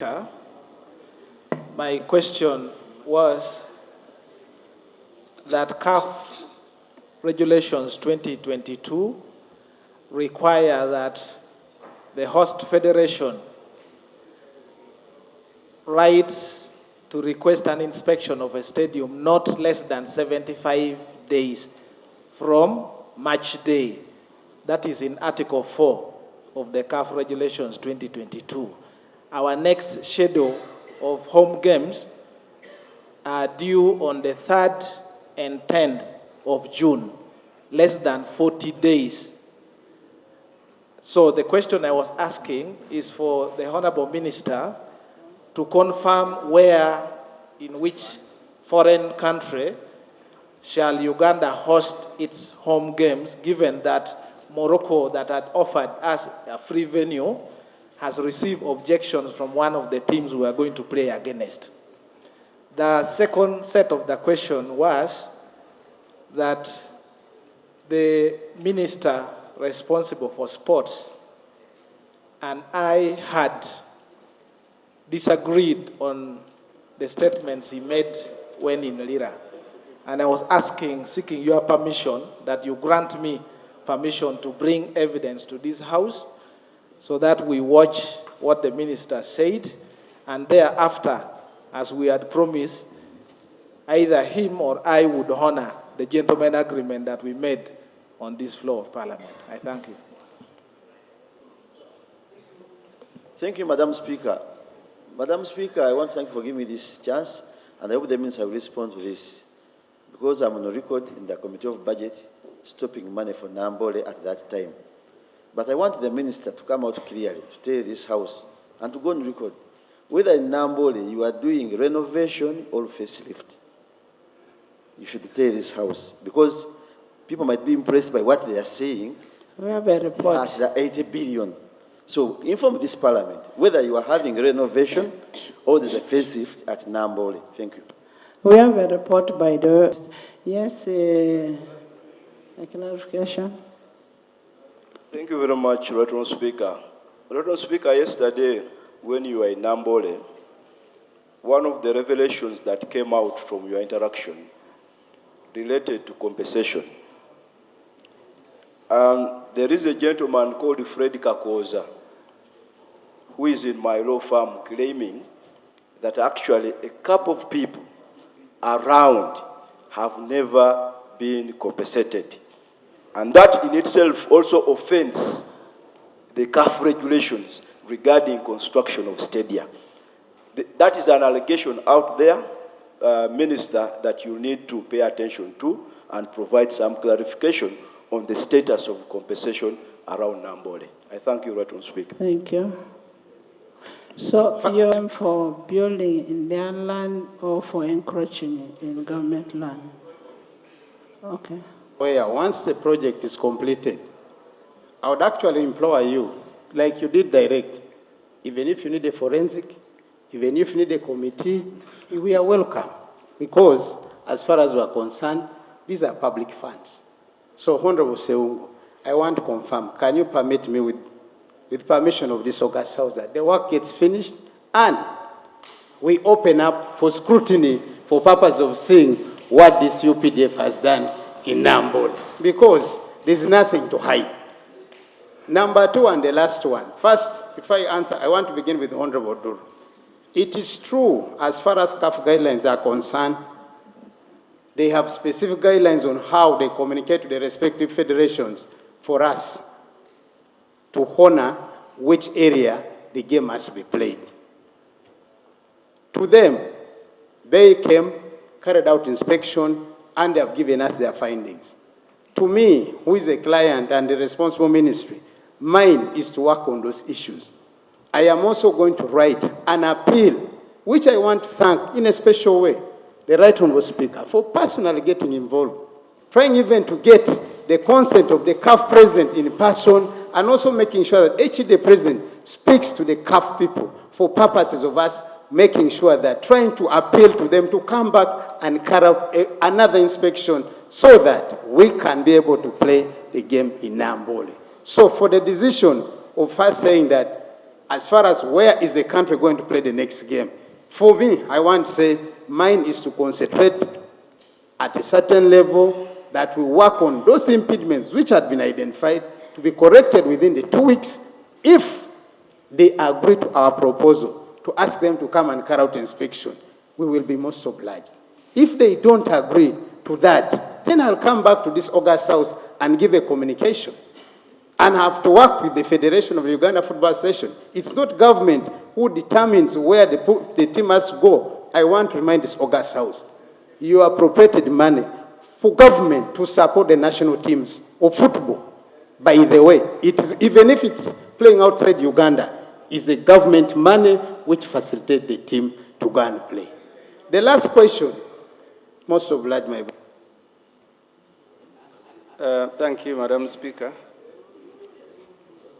My question was that CAF regulations 2022 require that the host federation rights to request an inspection of a stadium not less than 75 days from match day. That is in Article 4 of the CAF Regulations 2022. Our next schedule of home games are due on the 3rd and 10th of June, less than 40 days. So the question I was asking is for the Honorable Minister to confirm where, in which foreign country shall Uganda host its home games, given that Morocco, that had offered us a free venue, has received objections from one of the teams we are going to play against. The second set of the question was that the minister responsible for sports and I had disagreed on the statements he made when in Lira. And I was seeking your permission, that you grant me permission to bring evidence to this house so that we watch what the minister said, and thereafter, as we had promised, either him or I would honor the gentleman agreement that we made on this floor of Parliament. I thank you. Thank you, Madam Speaker. Madam Speaker, I want to thank you for giving me this chance, and I hope that means I will respond to this, because I'm on a record in the Committee of Budget stopping money for Namboole at that time. But I want the minister to come out clearly to tell this House and to go on record whether in Namboole you are doing renovation or facelift. You should tell this House, because people might be impressed by what they are saying. We have a report. At the 80 billion. So inform this Parliament whether you are having renovation or there's a facelift at Namboole. Thank you. We have a report by the... Yes, a clarification. Thank you very much, Honourable Speaker. Honourable Speaker, yesterday when you were in Namboole, one of the revelations that came out from your interaction related to compensation. And there is a gentleman called Fred Kakoza, who is in my law firm, claiming that actually a couple of people around have never been compensated. And that in itself also offends the CAF regulations regarding construction of stadia. That is an allegation out there, Minister, that you need to pay attention to and provide some clarification on the status of compensation around Namboole. I thank you, Honourable Speaker. Thank you. So you're aiming for building in their land or for encroaching in government land? Okay. Where once the project is completed, I would actually implore you, like you did direct, even if you need a forensic, even if you need a committee, we are welcome. Because as far as we are concerned, these are public funds. So Honorable Seungo, I want to confirm, can you permit me with permission of this August House that the work gets finished and we open up for scrutiny for purpose of seeing what this UPDF has done in Namboole, because there's nothing to hide. Number two, and the last one. First, if I answer, I want to begin with Honorable Duru. It is true, as far as CAF guidelines are concerned, they have specific guidelines on how they communicate to the respective federations for us to honor which area the game must be played. To them, they came, carried out inspection, and they have given us their findings. To me, who is a client and the responsible ministry, mine is to work on those issues. I am also going to write an appeal, which I want to thank in a special way the Right Honourable Speaker for personally getting involved, trying even to get the consent of the CAF president in person, and also making sure that each the president speaks to the CAF people for purposes of us making sure that trying to appeal to them to come back and carry out another inspection so that we can be able to play the game in Namboole. So for the decision of us saying that As far as where is the country going to play the next game, for me, I want to say mine is to concentrate at a certain level, that we work on those impediments which had been identified to be corrected within the 2 weeks. If they agree to our proposal to ask them to come and carry out inspection, we will be most obliged. If they don't agree to that, then I'll come back to this August House and give a communication and have to work with the Federation of Uganda Football Association. It's not government who determines where the team must go. I want to remind this August House, you appropriated money for government to support the national teams of football. By the way, it is, even if it's playing outside Uganda, it's the government money which facilitates the team to go and play. The last question, most obliged, my Thank you, Madam Speaker.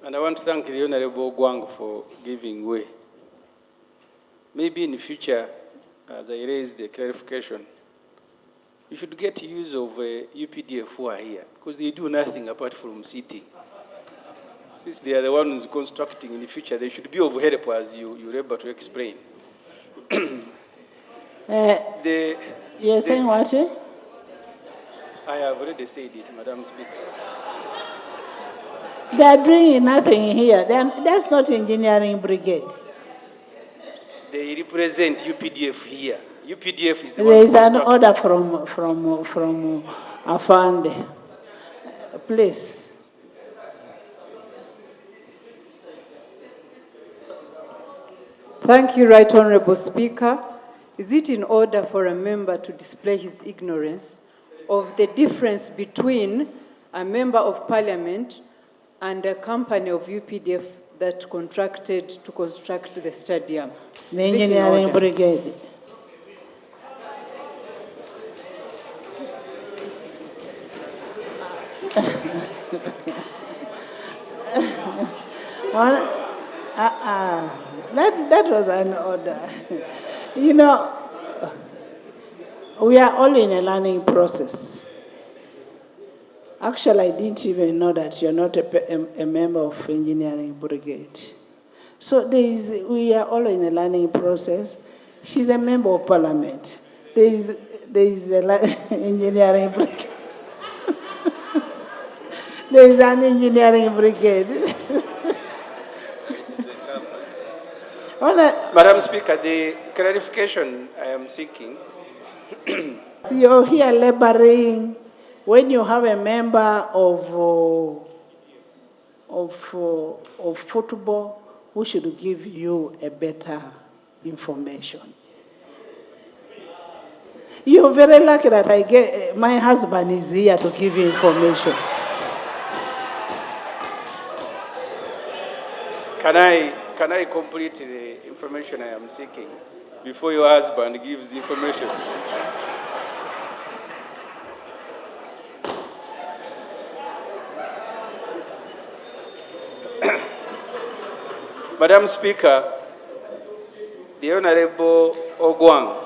And I want to thank the Honorable Gwang for giving way. Maybe in the future, as I raise the clarification, you should get use of UPDF who are here, because they do nothing apart from sitting. Since they are the ones constructing in the future, they should be of help, as you're able to explain. You're saying what? I have already said it, Madam Speaker. They are doing nothing here. That's not engineering brigade. They represent UPDF here. UPDF is the There one is an constructing. order from Afande. Please. Thank you, Right Honorable Speaker. Is it in order for a member to display his ignorance of the difference between a member of parliament and a company of UPDF that contracted to construct the stadium? The engineering brigade. That was an order. You know, we are all in a learning process. Actually, I didn't even know that you're not a member of engineering brigade. So we are all in a learning process. She's a member of parliament. There is an engineering brigade. There is an engineering brigade. Madam Speaker, the clarification I am seeking. So you're here laboring. When you have a member of football who should give you a better information. You're very lucky that my husband is here to give you information. Can I complete the information I am seeking before your husband gives information? Madam Speaker, the Honorable Ogwang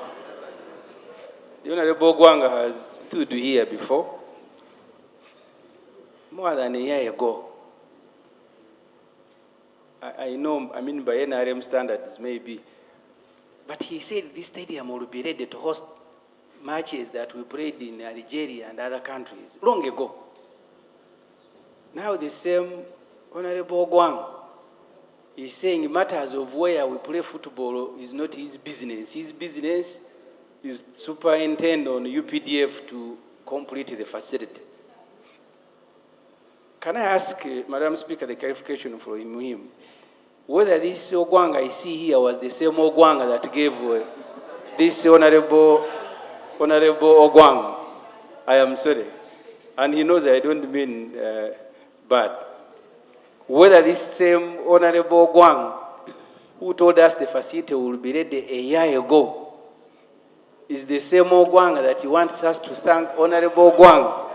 has stood here before, more than a year ago. I know, I mean, by NRM standards, maybe. But he said this stadium will be ready to host matches that we played in Algeria and other countries long ago. Now the same Honorable Gwang is saying matters of where we play football is not his business. His business is superintend on UPDF to complete the facility. Can I ask, Madam Speaker, the clarification from him, whether this Ogwang I see here was the same Ogwang that gave this Honorable Ogwang? I am sorry. And he knows I don't mean bad. Whether this same Honorable Ogwang, who told us the facility will be ready a year ago, is the same Ogwang that he wants us to thank Honorable Ogwang.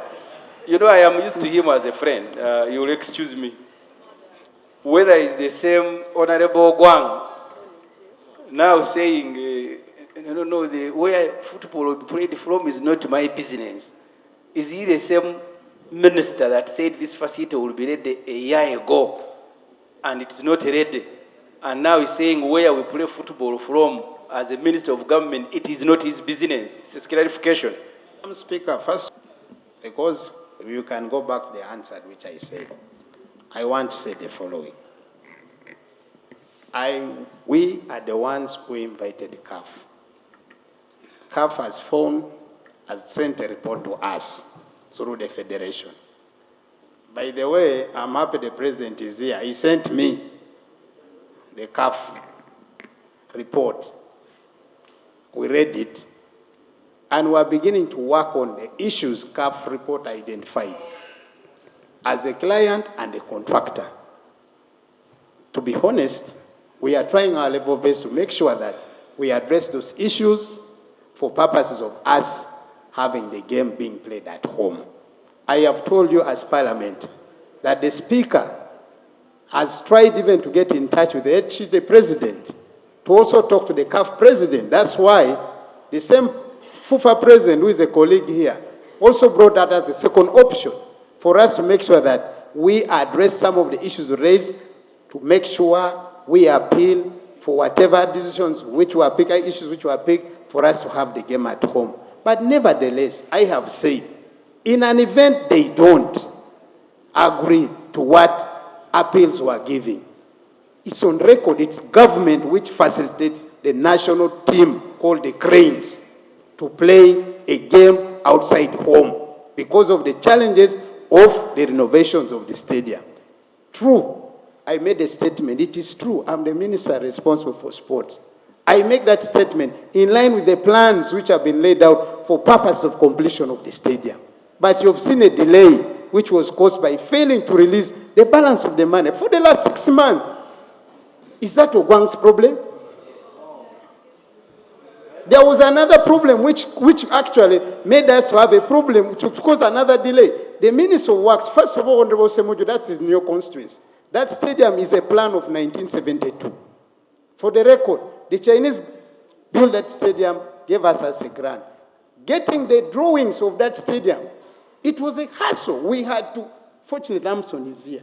You know, I am used to him as a friend. You will excuse me. Whether it's the same Honorable Gwang now saying, no, the where football will be played from is not my business. Is he the same minister that said this facility will be ready a year ago and it's not ready? and now he's saying where we play football from as a minister of government, it is not his business. It's a clarification. Madam Speaker, first, because you can go back the answer which I said, I want to say the following. We are the ones who invited CAF. CAF has sent a report to us through the Federation. By the way, I'm happy the President is here. He sent me the CAF report. We read it, and we're beginning to work on the issues CAF report identified as a client and a contractor. To be honest, we are trying our level best to make sure that we address those issues for purposes of us having the game being played at home. I have told you as Parliament that the Speaker has tried even to get in touch with the President to also talk to the CAF President. That's why the same FUFA President, who is a colleague here, also brought that as a second option for us to make sure that we address some of the issues raised, to make sure we appeal for whatever decisions which were picked, issues which were picked, for us to have the game at home. But nevertheless, I have said, in an event they don't agree to what appeals were giving, it's on record, it's government which facilitates the national team called the Cranes to play a game outside home because of the challenges of the renovations of the stadium. True, I made a statement. It is true, I'm the minister responsible for sports. I make that statement in line with the plans which have been laid out for purpose of completion of the stadium. But you've seen a delay which was caused by failing to release the balance of the money for the last 6 months. Is that Ogwang's problem? There was another problem which actually made us have a problem, which caused another delay. The Minister of Works, first of all, Honorable Semuju, that's his new constituency. That stadium is a plan of 1972. For the record, the Chinese built that stadium, gave us as a grant. Getting the drawings of that stadium, it was a hassle. We had to, fortunately, Ramson is here.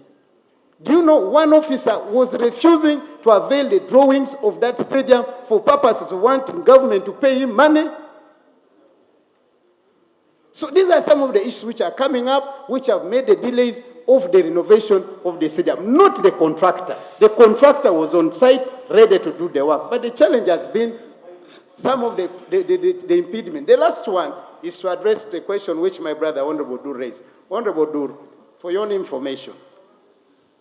Do you know one officer was refusing to avail the drawings of that stadium for purposes of wanting government to pay him money? So these are some of the issues which are coming up, which have made the delays of the renovation of the stadium, not the contractor. The contractor was on site, ready to do the work. But the challenge has been some of the impediment. The last one is to address the question which my brother, Honorable Dur, raised. Honorable Dur, for your own information,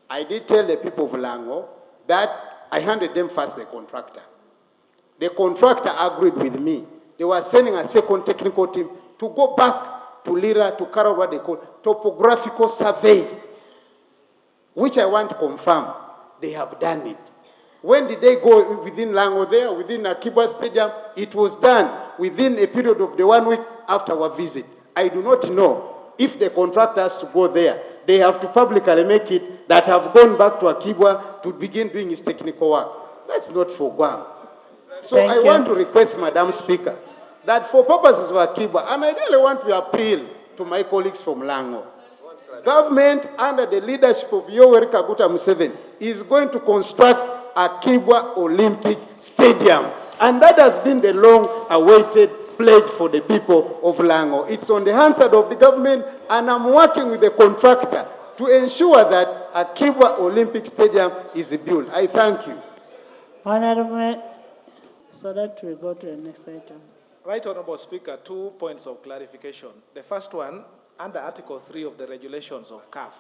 I did tell the people of Lango that I handed them first the contractor. The contractor agreed with me. They were sending a second technical team to go back to Lira to carry out what they call topographical survey, which I want to confirm. They have done it. When did they go within Lango there, within Akiba Stadium? It was done within a period of the 1 week after our visit. I do not know if the contractor has to go there. They have to publicly make it that have gone back to Akiba to begin doing his technical work. That's not for Guam. So I want to request, Madam Speaker, that for purposes of Akiba, and I really want to appeal to my colleagues from Lango, government under the leadership of Yoweri Kaguta Museveni is going to construct Akiba Olympic Stadium. And that has been the long-awaited pledge for the people of Lango. It's on the hands of the government, and I'm working with the contractor to ensure that Akiba Olympic Stadium is built. I thank you. Honorable, so that we go to the next item. Right, Honorable Speaker, 2 points of clarification. The first one, under Article 3 of the regulations of CAF,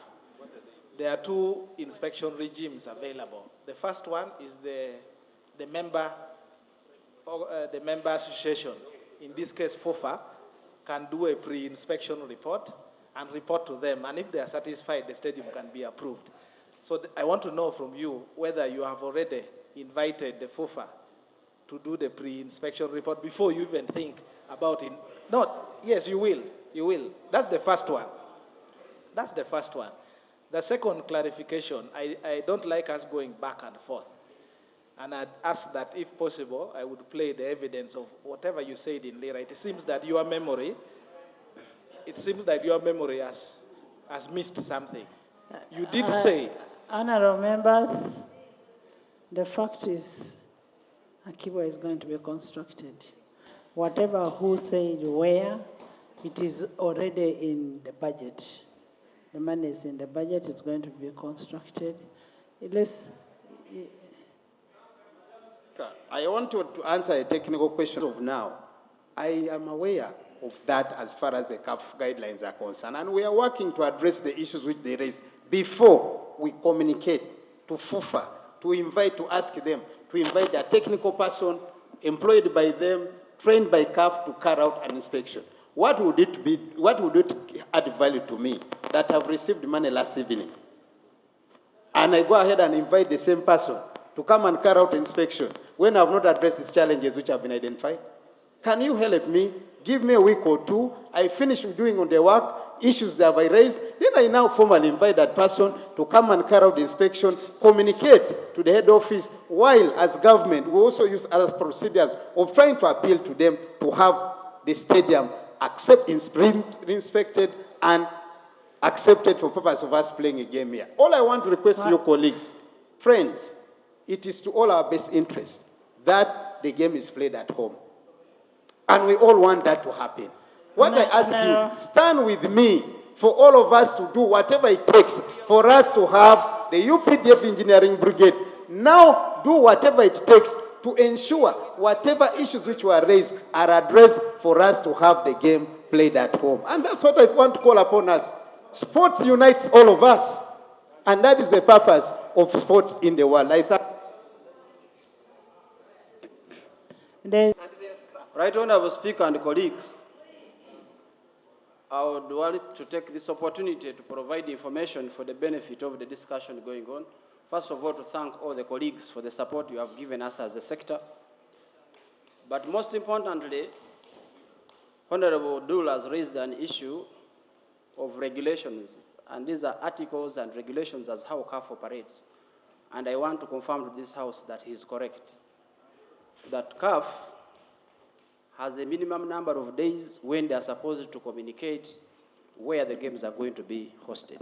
there are 2 inspection regimes available. The first one is the member association, in this case FOFA, can do a pre-inspection report and report to them, and if they are satisfied, the stadium can be approved. So I want to know from you whether you have already invited the FOFA to do the pre-inspection report before you even think about it. No, yes, you will. You will. That's the first one. That's the first one. The second clarification, I don't like us going back and forth. And I'd ask that, if possible, I would play the evidence of whatever you said in Lira. It seems that your memory has missed something. You did say. Honorable members, The fact is, Akiba is going to be constructed. Whatever who said where, it is already in the budget. The money is in the budget, it's going to be constructed. I want to answer a technical question of now. I am aware of that as far as the CAF guidelines are concerned, and we are working to address the issues which they raise before we communicate to FUFA, to ask them, to invite a technical person employed by them, trained by CAF to carry out an inspection. What would it add value to me that I've received money last evening? And I go ahead and invite the same person to come and carry out inspection when I've not addressed these challenges which have been identified? Can you help me? Give me a week or two. I finish doing on the work, issues that I raised, then I now formally invite that person to come and carry out the inspection, communicate to the head office, while as government, we also use other procedures of trying to appeal to them to have the stadium inspected and accepted for purpose of us playing a game here. All I want to request to your colleagues, friends, it is to all our best interest that the game is played at home. And we all want that to happen. What I ask you, stand with me for all of us to do whatever it takes for us to have the UPDF Engineering Brigade now do whatever it takes to ensure whatever issues which were raised are addressed for us to have the game played at home. And that's what I want to call upon us. Sports unites all of us. And that is the purpose of sports in the world. Right Honorable Speaker and colleagues, I would like to take this opportunity to provide information for the benefit of the discussion going on. First of all, to thank all the colleagues for the support you have given us as a sector. But most importantly, Honorable Dul has raised an issue of regulations, and these are articles and regulations as how CAF operates. And I want to confirm to this House that he is correct, that CAF has a minimum number of days when they are supposed to communicate where the games are going to be hosted.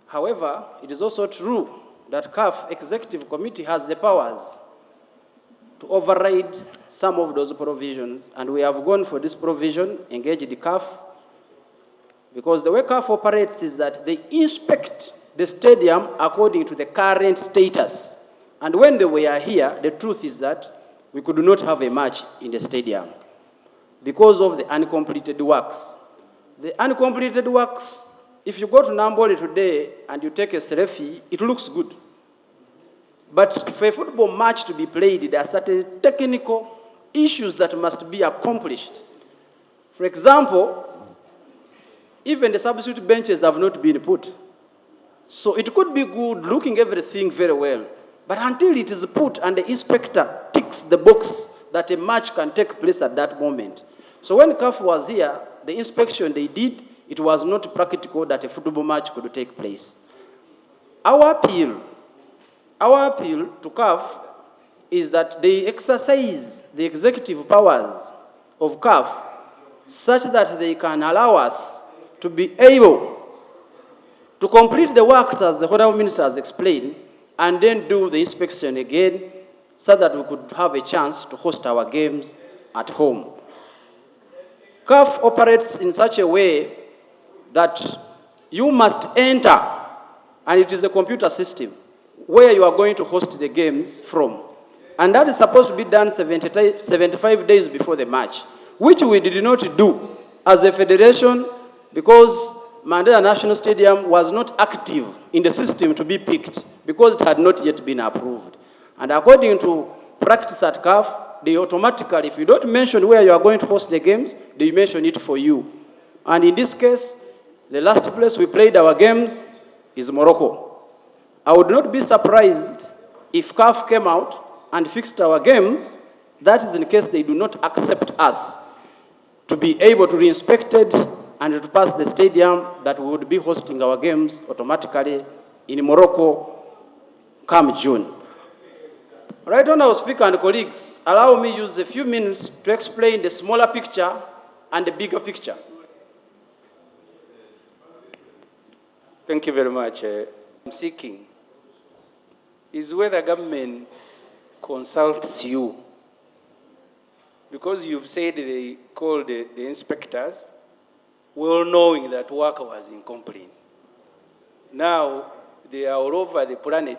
However, it is also true that CAF Executive Committee has the powers to override some of those provisions, and we have gone for this provision, engaged the CAF, because the way CAF operates is that they inspect the stadium according to the current status. And when they were here, the truth is that we could not have a match in the stadium because of the uncompleted works. The uncompleted works, if you go to Namboole today and you take a selfie, it looks good. But for a football match to be played, there are certain technical issues that must be accomplished. For example, even the substitute benches have not been put. So it could be good looking everything very well, but until it is put and the inspector ticks the box that a match can take place at that moment. So when CAF was here, the inspection they did, it was not practical that a football match could take place. Our appeal to CAF is that they exercise the executive powers of CAF such that they can allow us to be able to complete the works as the Honourable Minister has explained, and then do the inspection again so that we could have a chance to host our games at home. CAF operates in such a way that you must enter, and it is a computer system, where you are going to host the games from. And that is supposed to be done 75 days before the match, which we did not do as a federation because Mandela National Stadium was not active in the system to be picked because it had not yet been approved. And according to practice at CAF, they automatically, if you don't mention where you are going to host the games, they mention it for you. And in this case, the last place we played our games is Morocco. I would not be surprised if CAF came out and fixed our games. That is in case they do not accept us to be able to be inspected and to pass the stadium that we would be hosting our games automatically in Morocco come June. Right on, our Speaker and colleagues, allow me use a few minutes to explain the smaller picture and the bigger picture. Thank you very much. I'm seeking is whether government consults you. Because you've said they called the inspectors, well knowing that work was incomplete. Now, they are all over the planet.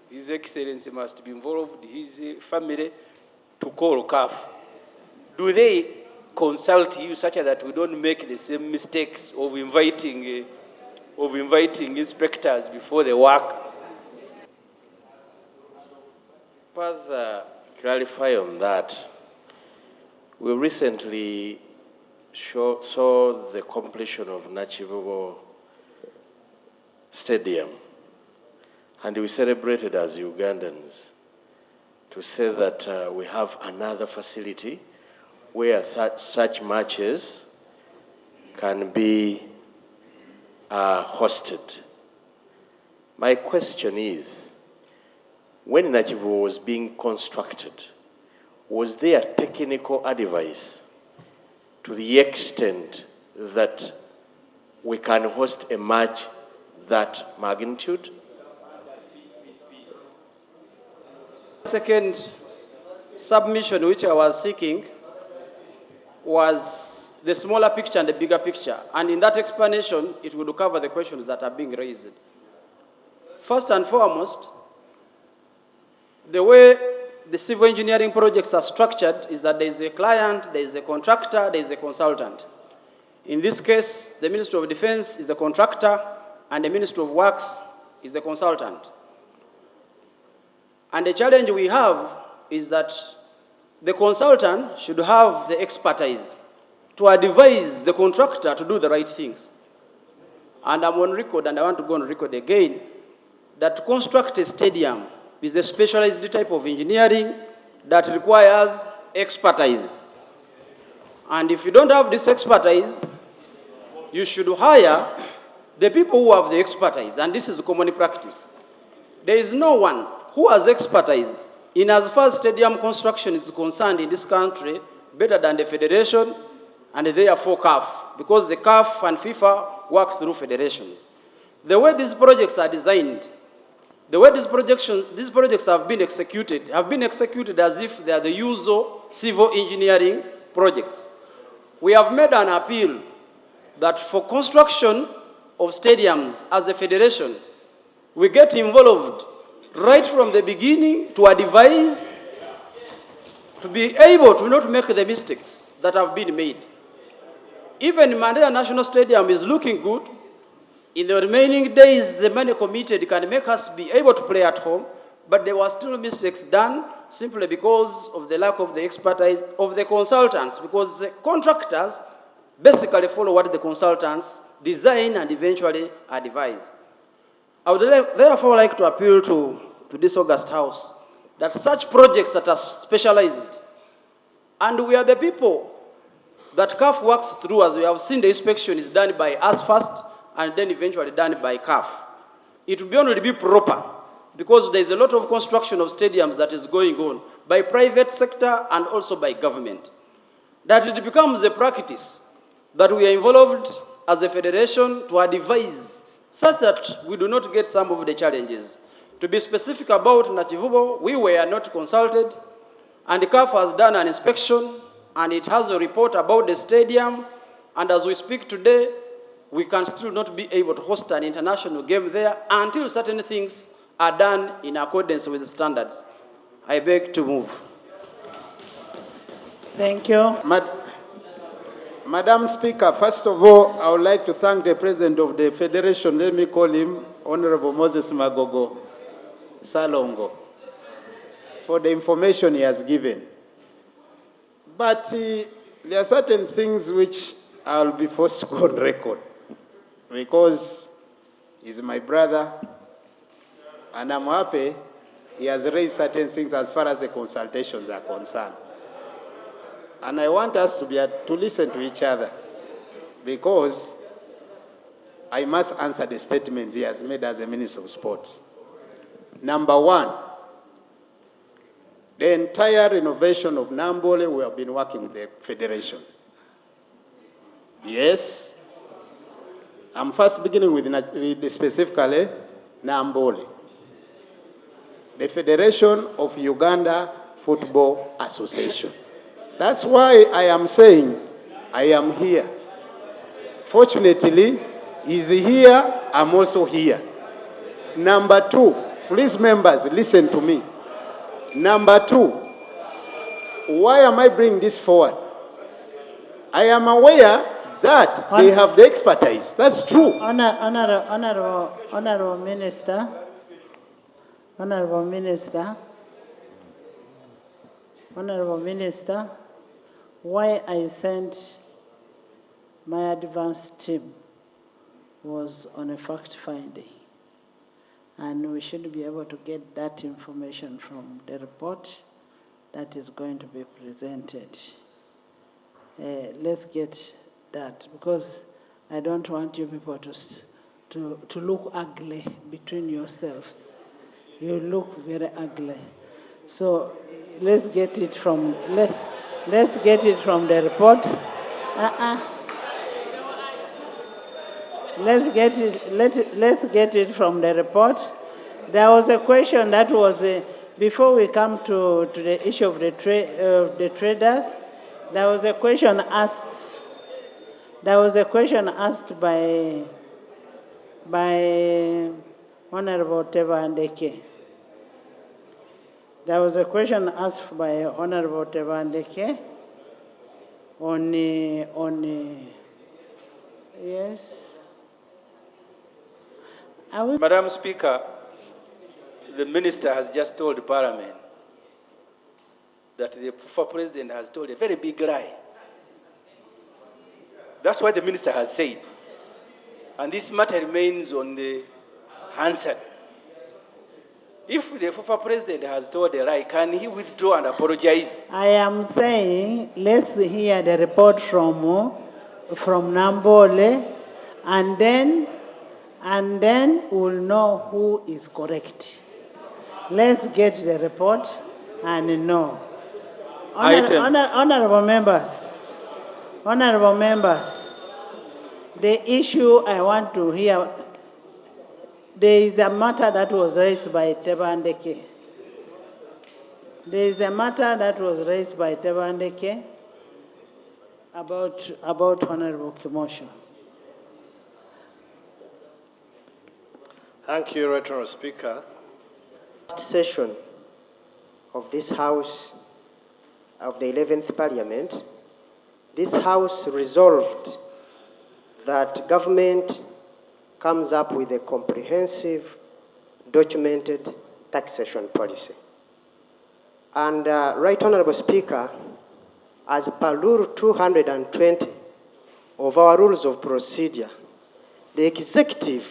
His Excellency must be involved, his family, to call CAF. Do they consult you such that we don't make the same mistakes of inviting inspectors before the work? Further clarify on that, we recently saw the completion of Nachivubo Stadium, and we celebrated as Ugandans to say that we have another facility where such matches can be hosted. My question is, when Nachivubo was being constructed, was there technical advice to the extent that we can host a match that magnitude? Second submission which I was seeking was the smaller picture and the bigger picture. And in that explanation, it will cover the questions that are being raised. First and foremost, the way the civil engineering projects are structured is that there is a client, there is a contractor, there is a consultant. In this case, the Ministry of Defense is the contractor and the Ministry of Works is the consultant. And the challenge we have is that the consultant should have the expertise to advise the contractor to do the right things. And I'm on record, and I want to go on record again, that to construct a stadium is a specialized type of engineering that requires expertise. And if you don't have this expertise, you should hire the people who have the expertise, and this is common practice. There is no one who has expertise in as far as stadium construction is concerned in this country better than the federation and therefore CAF, because the CAF and FIFA work through federations. The way these projects are designed, the way these projects have been executed as if they are the usual civil engineering projects. We have made an appeal that for construction of stadiums as a federation, we get involved right from the beginning to advise, to be able to not make the mistakes that have been made. Even Mandela National Stadium is looking good. In the remaining days, the money committed can make us be able to play at home, but there were still mistakes done simply because of the lack of the expertise of the consultants, because the contractors basically follow what the consultants design and eventually advise. I would therefore like to appeal to this August House that such projects that are specialized, and we are the people that CAF works through, as we have seen the inspection is done by us first and then eventually done by CAF. It will only be proper because there is a lot of construction of stadiums that is going on by private sector and also by government. That it becomes a practice that we are involved as a federation to advise such that we do not get some of the challenges. To be specific about Nachivubo, we were not consulted, and the CAF has done an inspection, and it has a report about the stadium, and as we speak today, we can still not be able to host an international game there until certain things are done in accordance with the standards. I beg to move. Thank you. Madam Speaker, first of all, I would like to thank the President of the Federation, let me call him Honorable Moses Magogo Salongo, for the information he has given. But there are certain things which I'll be forced to go on record, because he's my brother, and I'm happy he has raised certain things as far as the consultations are concerned. And I want us to listen to each other, because I must answer the statements he has made as a Minister of Sports. Number one, the entire renovation of Namboole, we have been working with the Federation. Yes. I'm first beginning with specifically Namboole. the Federation of Uganda Football Association. That's why I am saying I am here. Fortunately, he's here, I'm also here. Number two, please members, listen to me. Number two, why am I bringing this forward? I am aware that they have the expertise. That's true. Honorable Minister, why I sent my advance team was on a fact finding. And we should be able to get that information from the report that is going to be presented. Let's get that, because I don't want you people to look ugly between yourselves. You look very ugly. So let's get it from let's get it from the report. Let's get it from the report. There was a question that was before we come to the issue of the traders. There was a question asked. There was a question asked by Honorable Teva Ndeke. There was a question asked by Honorable Teva Ndeke on yes. Madam Speaker, the Minister has just told Parliament that the former President has told a very big lie. That's what the Minister has said. And this matter remains on the answer. If the former President has told a lie, can he withdraw and apologize? I am saying, let's hear the report from namboole, and then we'll know who is correct. Let's get the report and know. Honorable members, the issue I want to hear, there is a matter that was raised by Teva Ndeke. There is a matter that was raised by Teva Ndeke about Honorable Kimosho. Thank you, Right Honourable Speaker. Last session of this House of the 11th Parliament, this House resolved that government comes up with a comprehensive, documented taxation policy. And Right Honourable Speaker, as per Rule 220 of our Rules of Procedure, the Executive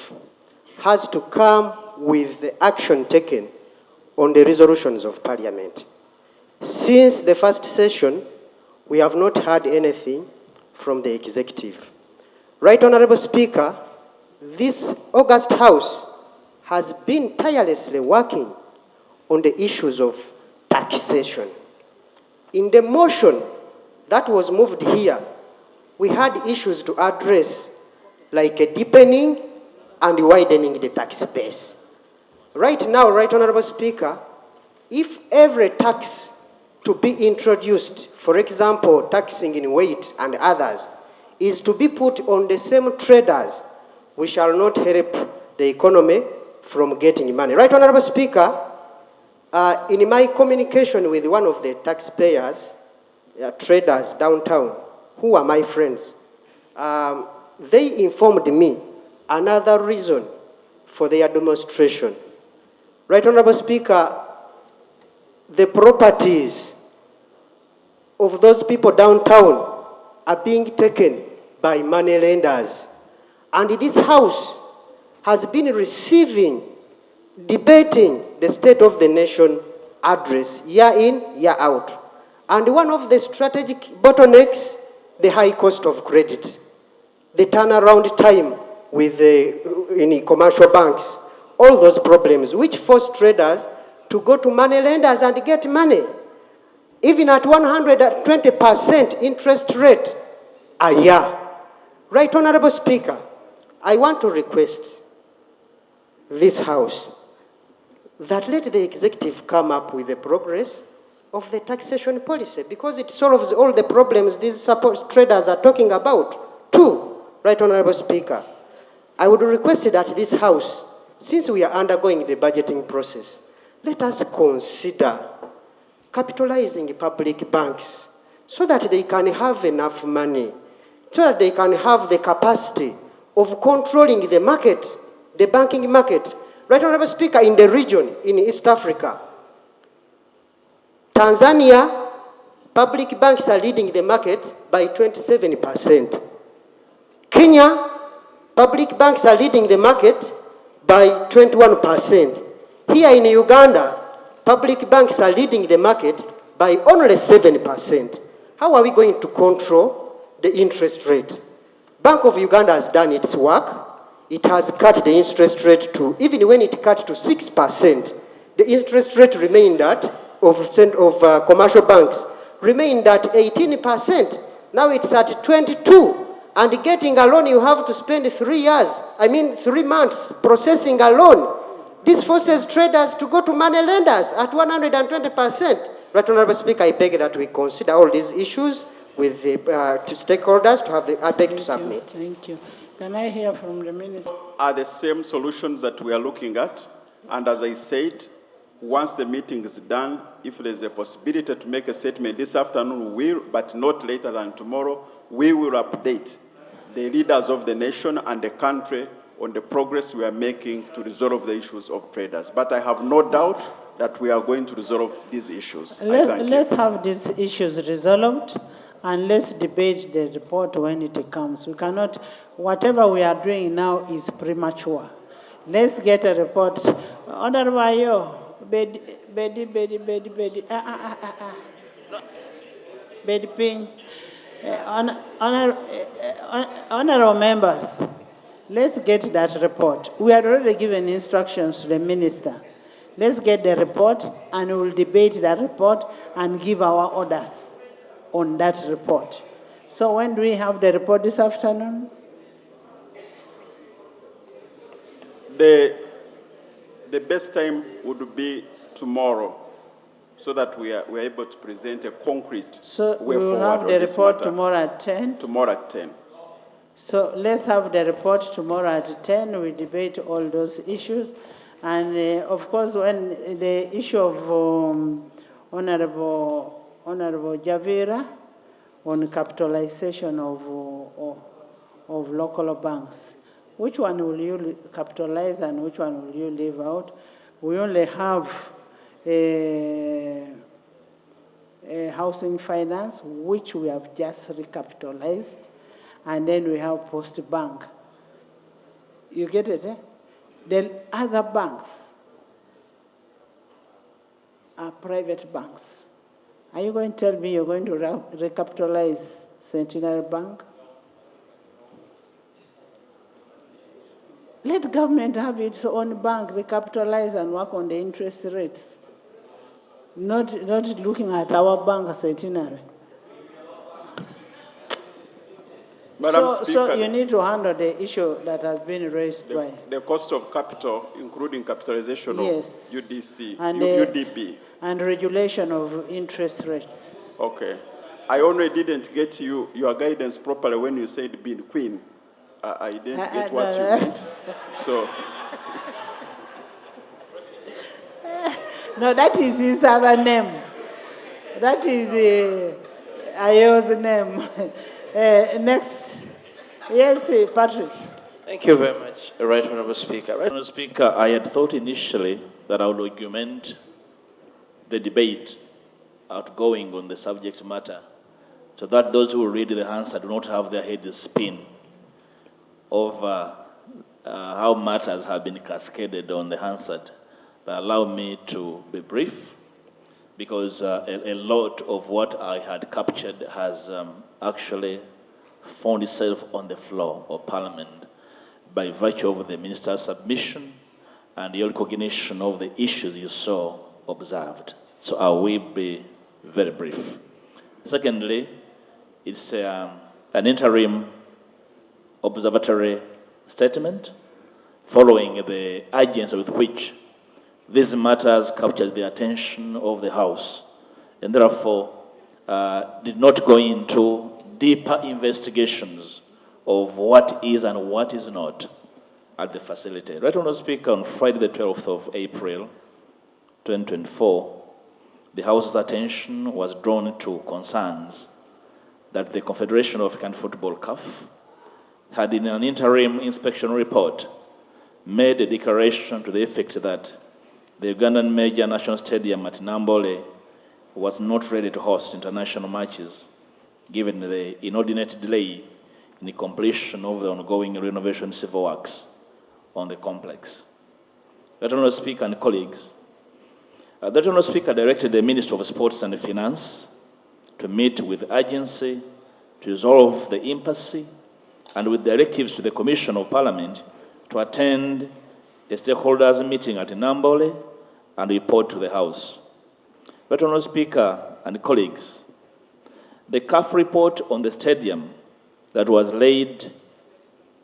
has to come with the action taken on the resolutions of Parliament. Since the first session, we have not heard anything from the Executive. Right Honourable Speaker, this August House has been tirelessly working on the issues of taxation. In the motion that was moved here, we had issues to address, like a deepening and widening the tax base. Right now, Right Honourable Speaker, if every tax to be introduced, for example, taxing in weight and others, is to be put on the same traders, we shall not help the economy from getting money. Right Honourable Speaker, in my communication with one of the taxpayers, traders downtown, who are my friends, they informed me another reason for their demonstration. Right Honourable Speaker, the properties of those people downtown are being taken by money lenders. And this House has been receiving, debating the State of the Nation address year in, year out. And one of the strategic bottlenecks, the high cost of credit, the turnaround time with in commercial banks, all those problems which force traders to go to money lenders and get money, even at 120% interest rate a year. Right Honourable Speaker, I want to request this House that let the executive come up with the progress of the taxation policy, because it solves all the problems these support traders are talking about. Two, Right Honorable Speaker, I would request that this House, since we are undergoing the budgeting process, let us consider capitalizing public banks so that they can have enough money, so that they can have the capacity of controlling the market, the banking market. Right Honorable Speaker, in the region, in East Africa, Tanzania, public banks are leading the market by 27%. Kenya, public banks are leading the market by 21%. Here in Uganda, public banks are leading the market by only 7%. How are we going to control the interest rate? Bank of Uganda has done its work. It has cut the interest rate to, even when it cut to 6%, the interest rate remained at, of commercial banks, remained at 18%. Now it's at 22%. And getting a loan, you have to spend 3 months processing a loan. This forces traders to go to money lenders at 120%. Right Honorable Speaker, I beg that we consider all these issues with the stakeholders to have the APEC to submit. Thank you. Can I hear from the Minister? Are the same solutions that we are looking at. And as I said, once the meeting is done, if there's a possibility to make a statement this afternoon, we will, but not later than tomorrow, we will update the leaders of the nation and the country on the progress we are making to resolve the issues of traders. But I have no doubt that we are going to resolve these issues. Let's have these issues resolved, and let's debate the report when it comes. We cannot, whatever we are doing now is premature. Let's get a report. Honorable Ayo, Bedi Ping. Honorable members, let's get that report. We had already given instructions to the minister. Let's get the report and we'll debate that report and give our orders on that report. So when do we have the report this afternoon? The best time would be tomorrow, so that we are able to present a concrete way we'll forward. have the report tomorrow at 10? Tomorrow at 10. So let's have the report tomorrow at 10. We debate all those issues. And of course, when the issue of Honorable Javira on capitalization of local banks, which one will you capitalize and which one will you leave out? We only have a housing finance, which we have just recapitalized, and then we have Post Bank. You get it, eh? The other banks are private banks. Are you going to tell me you're going to recapitalize Centenary Bank? Let government have its own bank, recapitalize and work on the interest rates. Not looking at our bank Centenary. Madam Speaker, so you need to handle the issue that has been raised by the cost of capital, including capitalization yes. of UDC, and UDP. And regulation of interest rates. Okay. I only didn't get your guidance properly when you said being queen. I didn't get what you meant. So. No, that is his other name. That is Ayo's name. Next. Yes, Patrick. Thank you very much, Right Honorable Speaker. Right Honorable Speaker, I had thought initially that I would augment the debate outgoing on the subject matter so that those who read the answer do not have their heads spin over how matters have been cascaded on the answered. But allow me to be brief, because a lot of what I had captured has actually found itself on the floor of Parliament by virtue of the Minister's submission and your recognition of the issues you saw observed. So I will be very brief. Secondly, it's an interim observatory statement following the urgency with which these matters captured the attention of the House, and therefore did not go into deeper investigations of what is and what is not at the facility. Right, Honourable Speaker, on Friday the 12th of April 2024, the House's attention was drawn to concerns that the Confederation of African Football (CAF) had in an interim inspection report made a declaration to the effect that the Ugandan major national stadium at Namboole was not ready to host international matches given the inordinate delay in the completion of the ongoing renovation civil works on the complex. That Honourable Speaker and colleagues, that Honourable Speaker directed the Minister of Sports and Finance to meet with urgency to resolve the impasse and with directives to the Commission of Parliament to attend a stakeholders meeting at Namboole and report to the House. But Honourable Speaker and colleagues, the CAF report on the stadium that was laid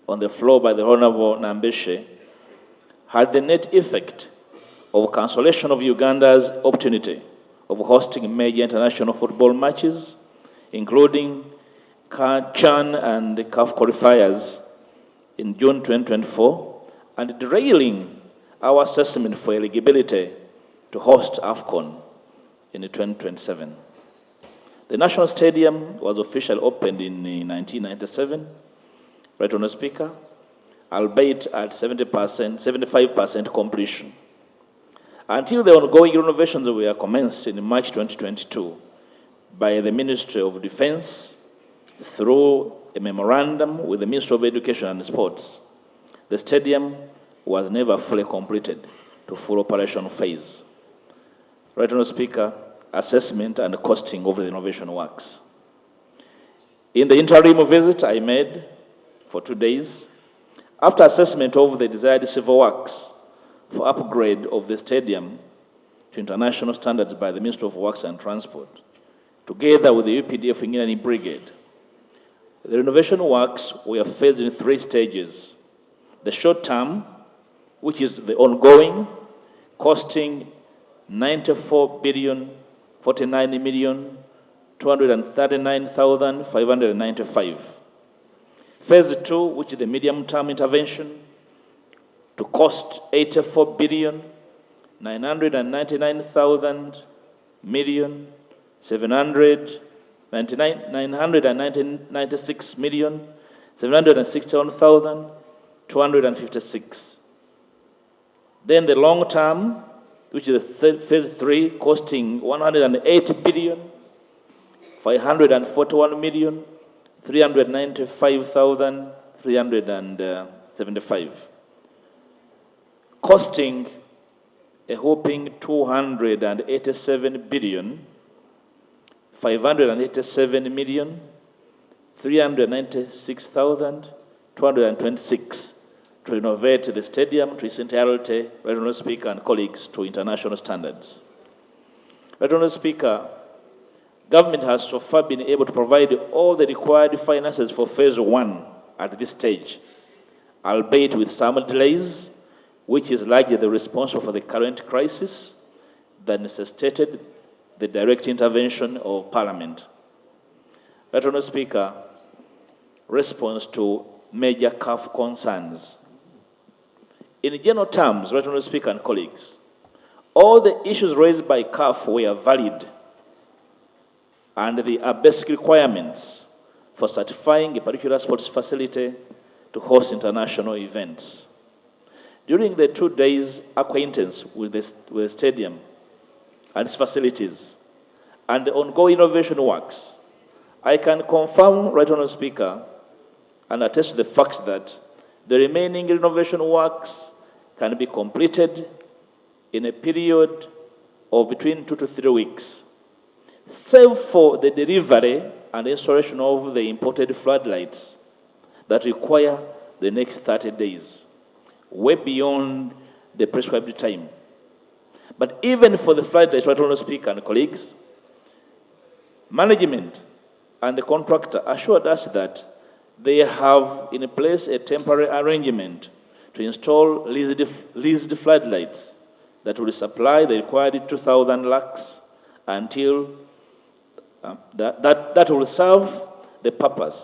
on the floor by the Honourable Nambeshe had the net effect of cancellation of Uganda's opportunity of hosting major international football matches, including CHAN and the CAF qualifiers in June 2024, and derailing our assessment for eligibility to host AFCON in 2027. The National Stadium was officially opened in 1997, right, Honourable Speaker, albeit at 75% completion. Until the ongoing renovations were commenced in March 2022 by the Ministry of Defence through a memorandum with the Ministry of Education and Sports, the stadium was never fully completed to full operation phase. Right, Honourable Speaker, assessment and costing of the renovation works. In the interim visit I made for 2 days, after assessment of the desired civil works for upgrade of the stadium to international standards by the Ministry of Works and Transport, together with the UPDF Engineering Brigade, the renovation works were phased in 3 stages. The short term, which is the ongoing, costing 94,049,239,595. Phase 2, which is the medium-term intervention, to cost 84,999,761,256. Then the long term, which is phase 3, costing 108,541,395,375, costing a whopping 287,587,396,226 to renovate the stadium to its entirety, Right Honourable Speaker and colleagues, to international standards. Right Honourable Speaker, government has so far been able to provide all the required finances for phase 1 at this stage, albeit with some delays, which is largely the responsible for the current crisis that necessitated the direct intervention of Parliament. Right Honourable Speaker, response to major CAF concerns. In general terms, Right Honourable Speaker and colleagues, all the issues raised by CAF were valid, and the basic requirements for certifying a particular sports facility to host international events. During the 2 days acquaintance with the stadium and its facilities and the ongoing innovation works, I can confirm, Right Honourable Speaker, and attest to the fact that the remaining renovation works can be completed in a period of between 2 to 3 weeks, save for the delivery and installation of the imported floodlights that require the next 30 days, way beyond the prescribed time. But even for the floodlights, Right Honourable Speaker and colleagues, management and the contractor assured us that they have in place a temporary arrangement to install leased floodlights that will supply the required 2,000 lakhs until that will serve the purpose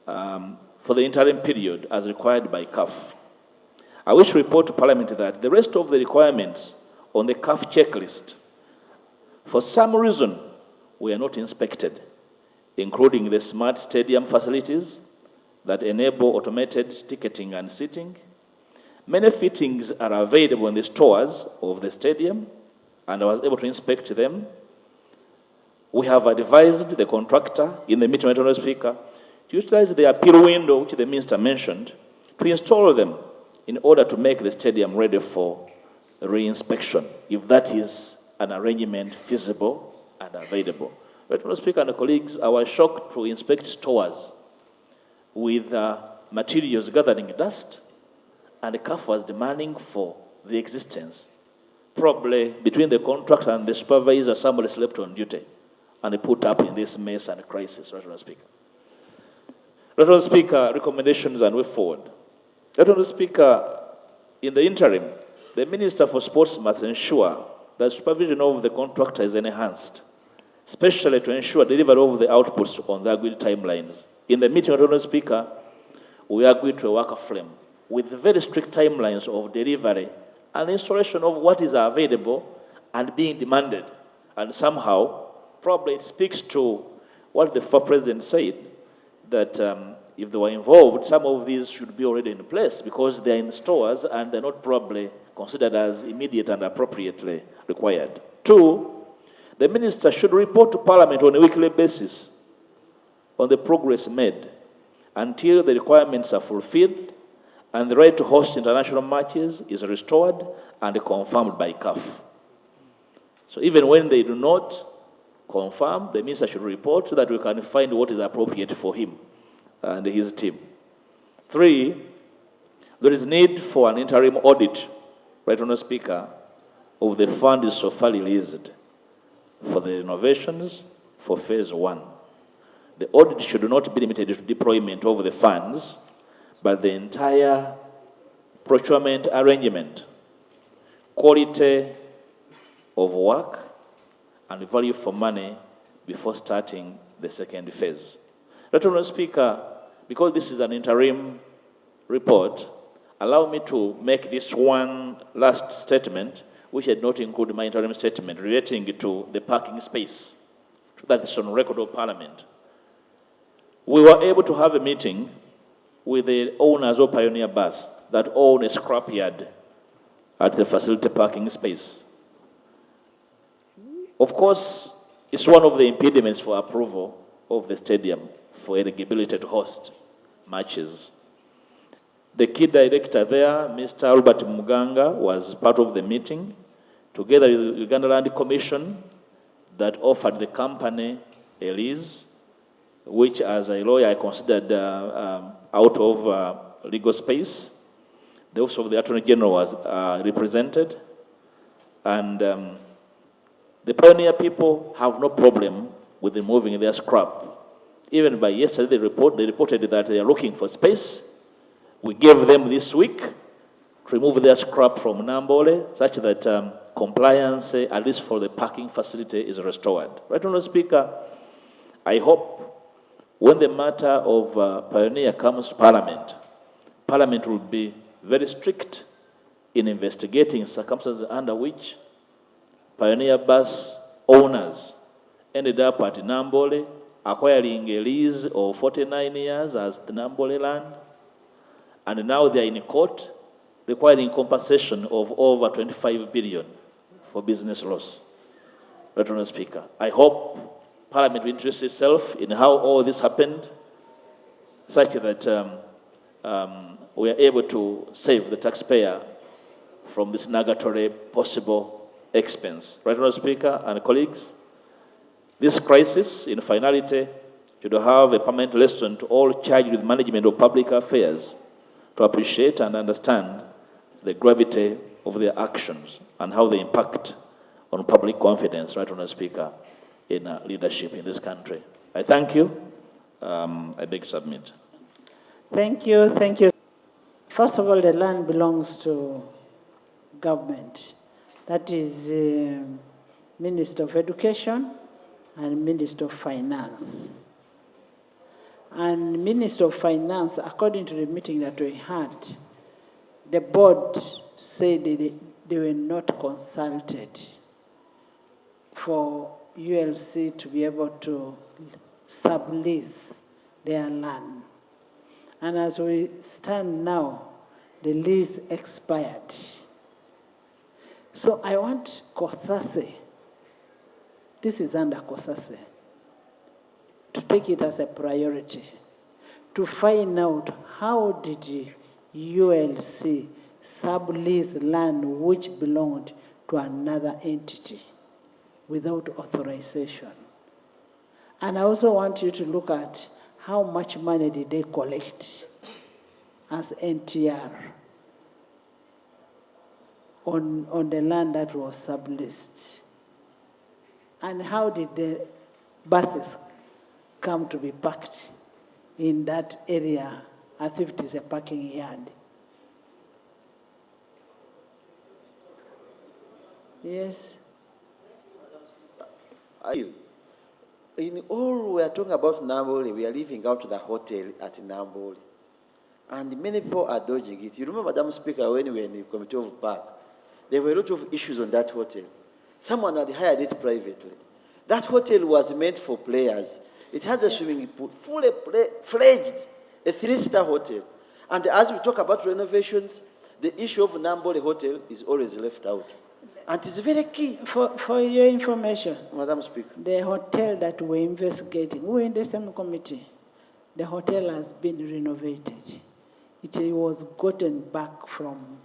for the interim period as required by CAF. I wish to report to Parliament that the rest of the requirements on the CAF checklist, for some reason, were not inspected, including the smart stadium facilities that enable automated ticketing and seating. Many fittings are available in the stores of the stadium, and I was able to inspect them. We have advised the contractor in the meeting with the Speaker to utilize the appeal window, which the Minister mentioned, to install them in order to make the stadium ready for re-inspection, if that is an arrangement feasible and available. But, Mr. Speaker and colleagues, I was shocked to inspect stores with materials gathering dust, and the CAF was demanding for the existence. Probably between the contractor and the supervisor, somebody slept on duty, and they put up in this mess and crisis, Mr. Speaker. Mr. Speaker, recommendations and way forward. Mr. Speaker, in the interim, the Minister for Sports must ensure that supervision of the contractor is enhanced, especially to ensure delivery of the outputs on the agreed timelines. In the meeting, Mr. Speaker, we agreed to a worker frame with very strict timelines of delivery and installation of what is available and being demanded. And somehow, probably it speaks to what the former President said, that if they were involved, some of these should be already in place because they're in stores and they're not probably considered as immediate and appropriately required. Two, the Minister should report to Parliament on a weekly basis on the progress made until the requirements are fulfilled and the right to host international matches is restored and confirmed by CAF. So even when they do not confirm, the Minister should report so that we can find what is appropriate for him and his team. Three, there is need for an interim audit, right, Honourable Speaker, of the funds so far released for the renovations for phase one. The audit should not be limited to deployment of the funds, but the entire procurement arrangement, quality of work, and value for money before starting the second phase. Honourable Speaker, because this is an interim report, allow me to make this one last statement, which had not included my interim statement relating to the parking space. That is on record of Parliament. We were able to have a meeting with the owners of Pioneer Bus that own a scrapyard at the facility parking space. Of course, it's one of the impediments for approval of the stadium for eligibility to host matches. The key director there, Mr. Albert Muganga, was part of the meeting, together with the Uganda Land Commission, that offered the company a lease, which as a lawyer I considered out of legal space. The Office of the Attorney General was represented, and the Pioneer people have no problem with removing their scrap. Even by yesterday, they reported that they are looking for space. We gave them this week to remove their scrap from namboole, such that compliance, at least for the parking facility, is restored. Right, Honourable Speaker, I hope when the matter of Pioneer comes to Parliament, Parliament will be very strict in investigating circumstances under which Pioneer Bus owners ended up at namboole, acquiring a lease of 49 years as the namboole land, and now they are in court requiring compensation of over 25 billion for business loss. Honourable Speaker, I hope Parliament will interest itself in how all this happened, such that we are able to save the taxpayer from this nugatory possible expense. Honourable Speaker and colleagues, this crisis, in finality, should have a permanent lesson to all charged with management of public affairs to appreciate and understand the gravity of their actions and how they impact on public confidence, right, Honourable Speaker, in leadership in this country. I thank you. I beg to submit. Thank you, thank you. First of all, the land belongs to government. That is Minister of Education and Minister of Finance. And Minister of Finance, according to the meeting that we had, the board said they were not consulted for ULC to be able to sublease their land. And as we stand now, the lease expired. So I want COSASE, this is under COSASE, to take it as a priority, to find out how did ULC sublease land which belonged to another entity without authorization. And I also want you to look at how much money did they collect as NTR on the land that was subleased. And how did the buses come to be parked in that area as if it is a parking yard? Yes. In all we are talking about Namboole, we are leaving out the hotel at Namboole. And many people are dodging it. You remember, Madam Speaker, when we were in the Committee of Park, there were a lot of issues on that hotel. Someone had hired it privately. That hotel was meant for players. It has a swimming pool, fully fledged, a 3-star hotel. And as we talk about renovations, the issue of Namboole Hotel is always left out. And it's very key. For your information, Madam Speaker, the hotel that we're investigating, we're in the same committee. The hotel has been renovated. It was gotten back from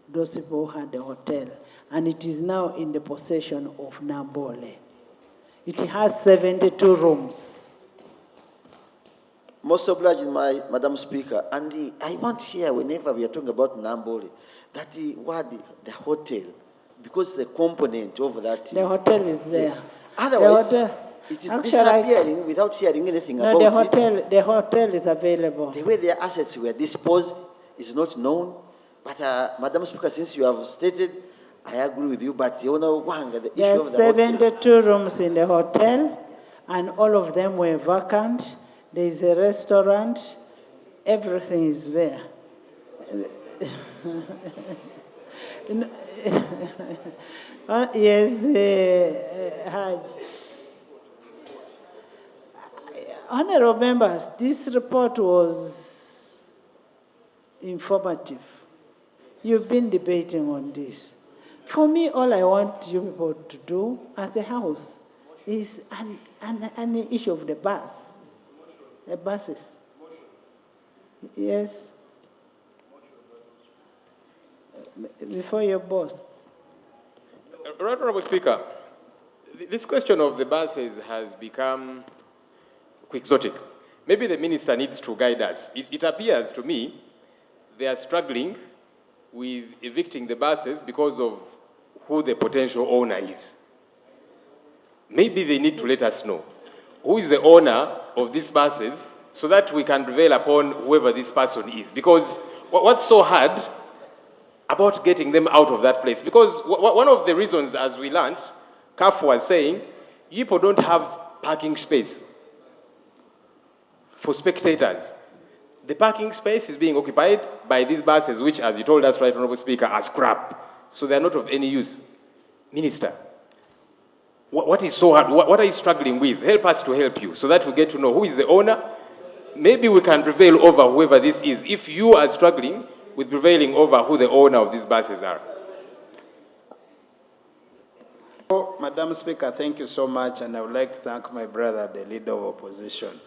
those people who had the hotel, and it is now in the possession of Namboole. It has 72 rooms. most obliged, Madam Speaker. And I want here, whenever we are talking about Namboole, that the word, the hotel, because the component of that. The hotel is there. Yes. Otherwise, the hotel, it is disappearing without hearing anything about it. The hotel is available. The way their assets were disposed is not known. But, Madam Speaker, since you have stated, I agree with you, but you know, the issue There of are the hotel. 72 rooms in the hotel, and all of them were vacant. There is a restaurant. Everything is there. Yes, Haj. Honorable members, this report was informative. You've been debating on this. For me, all I want you people to do as a house is an issue of the bus, the buses. Yes. Before your boss. Right, Honorable Speaker, this question of the buses has become quixotic. Maybe the minister needs to guide us. It appears to me they are struggling with evicting the buses because of who the potential owner is. Maybe they need to let us know who is the owner of these buses so that we can prevail upon whoever this person is. Because what's so hard about getting them out of that place? Because one of the reasons, as we learned, CAF was saying, people don't have parking space for spectators. The parking space is being occupied by these buses, which, as you told us, right, Honorable Speaker, are scrap. So they're not of any use. Minister, what is so hard? What are you struggling with? Help us to help you so that we get to know who is the owner. Maybe we can prevail over whoever this is if you are struggling with prevailing over who the owner of these buses are. Madam Speaker, thank you so much, and I would like to thank my brother, the leader of opposition.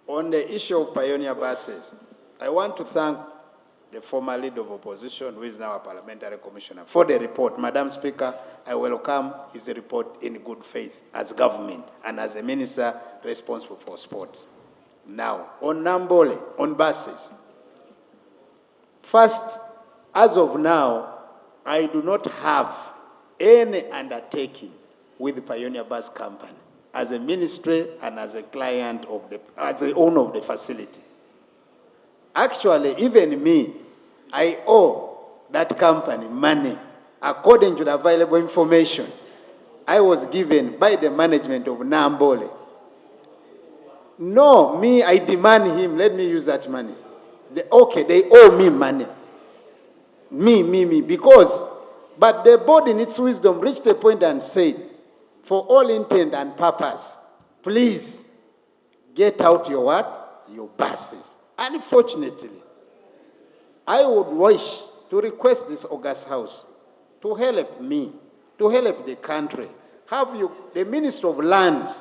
On the issue of pioneer buses, I want to thank the former leader of opposition, who is now a parliamentary commissioner, for the report. Madam Speaker, I welcome his report in good faith as government and as a minister responsible for sports. Now, on Namboole, on buses. First, as of now, I do not have any undertaking with the Pioneer Bus Company as a ministry and as a client of as the owner of the facility. Actually, even me, I owe that company money according to the available information I was given by the management of Namboole. No, me, I demand him, let me use that money. Okay, they owe me money. Me, because, but the board in its wisdom reached a point and said, for all intent and purpose, please get out your what? Your buses. Unfortunately, I would wish to request this August House to help me, to help the country. Have you, the Minister of Lands,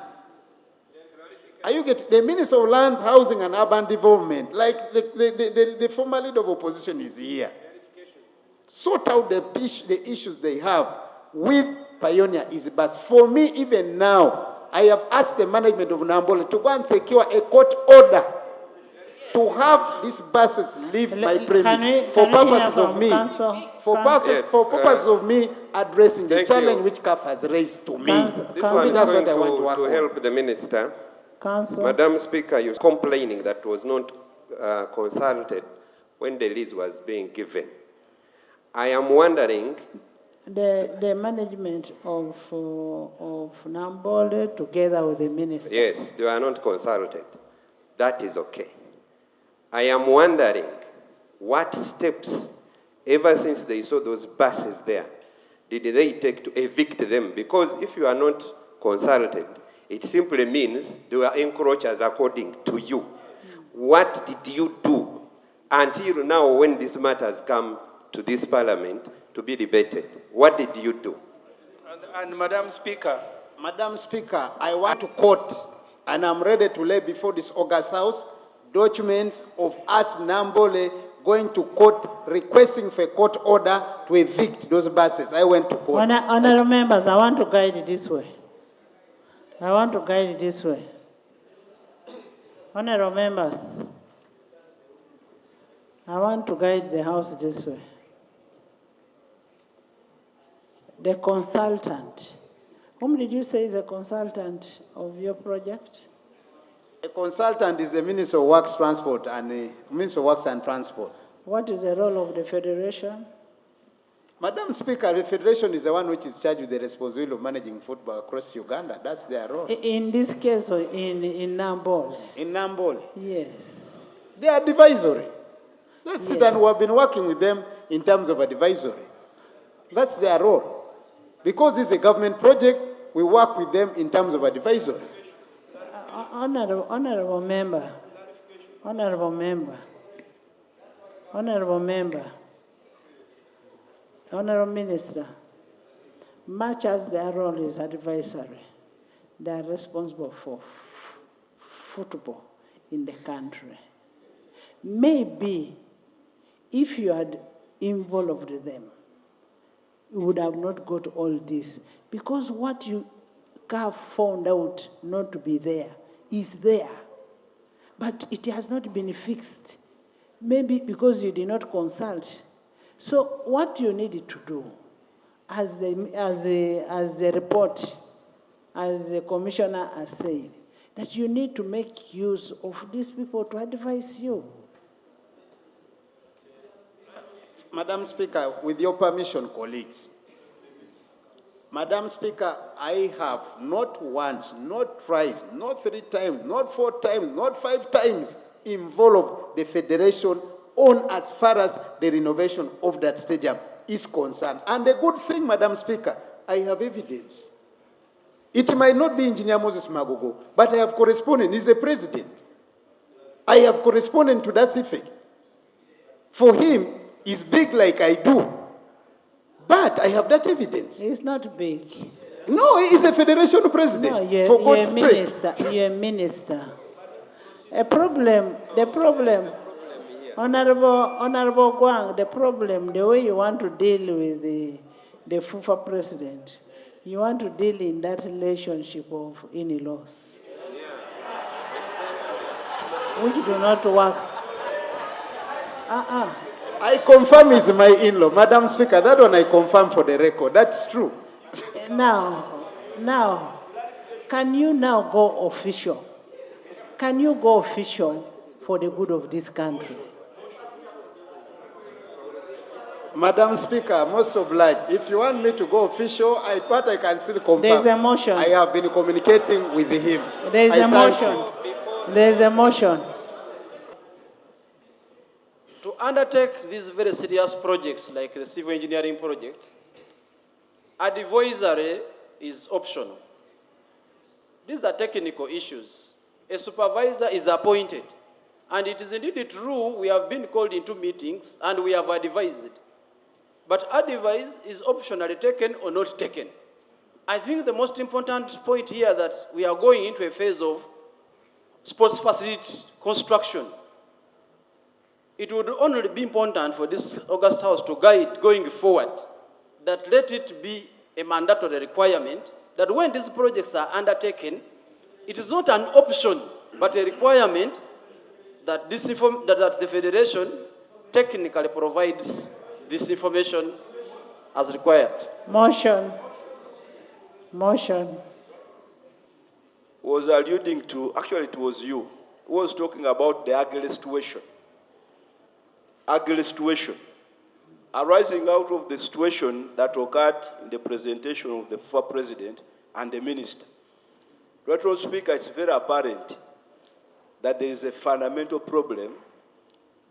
are you getting, the Minister of Lands, Housing and Urban Development, like the former leader of opposition is here. Sort out the issues they have with Pioneer Easy Bus. For me, even now, I have asked the management of Namboole to go and secure a court order to have these buses leave my premise for purposes of me, for purposes of me addressing the challenge which CAF has raised to me. This one is going to help the minister. Madam Speaker, you're complaining that was not consulted when the lease was being given. I am wondering. The management of Namboole together with the minister. Yes, they are not consulted. That is okay. I am wondering what steps, ever since they saw those buses there, did they take to evict them? Because if you are not consulted, it simply means they were encroachers according to you. What did you do until now when this matter has come to this parliament to be debated? What did you do? And Madam Speaker. Madam Speaker, I want to quote, and I'm ready to lay before this August House, documents of us Namboole going to court requesting for a court order to evict those buses. I went to court. Honourable members, I want to guide it this way. I want to guide it this way. Honourable members, I want to guide the House this way. The consultant. Whom did you say is a consultant of your project? A consultant is the Minister of Works, Transport, and Minister of Works and Transport. What is the role of the Federation? Madam Speaker, the Federation is the one which is charged with the responsibility of managing football across Uganda. That's their role. In this case, or in Namboole? In Namboole. Yes. They are advisory. That's it, and we have been working with them in terms of advisory. That's their role. Because it's a government project, we work with them in terms of advisory. Honourable member, Honourable Minister, much as their role is advisory, they are responsible for football in the country. Maybe if you had involved them, you would have not got all this. Because what you have found out not to be there is there. But it has not been fixed. Maybe because you did not consult. So what you needed to do, as the report, as the commissioner has said, that you need to make use of these people to advise you. Madam Speaker, with your permission, colleagues. Madam Speaker, I have not once, not twice, not 3 times, not 4 times, not 5 times involved the Federation on as far as the renovation of that stadium is concerned. And the good thing, Madam Speaker, I have evidence. It might not be Engineer Moses Magogo, but I have correspondent. He's the president. I have correspondent to that effect. For him, he's big like I do. But I have that evidence. He's not big. No, he's a federation president. No, you're a minister. You're a minister. The problem, Honorable Guang, the way you want to deal with the FUFA president, you want to deal in that relationship of in-laws, which do not work. I confirm he's my in-law. Madam Speaker, that one I confirm for the record. That's true. Now, can you now go official? Can you go official for the good of this country? Madam Speaker, most obliged. If you want me to go official, what I can still confirm. There's a motion. I have been communicating with him. There's I a thank motion. you. There's a motion. To undertake these very serious projects like the civil engineering project, advisory is optional. These are technical issues. A supervisor is appointed. And it is indeed true, we have been called into meetings and we have advised. But advice is optionally taken or not taken. I think the most important point here that we are going into a phase of sports facility construction. It would only be important for this August House to guide going forward that let it be a mandatory requirement that when these projects are undertaken, it is not an option, but a requirement that, that the Federation technically provides this information as required. Motion. Motion. Was alluding to, actually it was you, who was talking about the ugly situation. Ugly situation. Arising out of the situation that occurred in the presentation of the former president and the minister. Retro Speaker, it's very apparent that there is a fundamental problem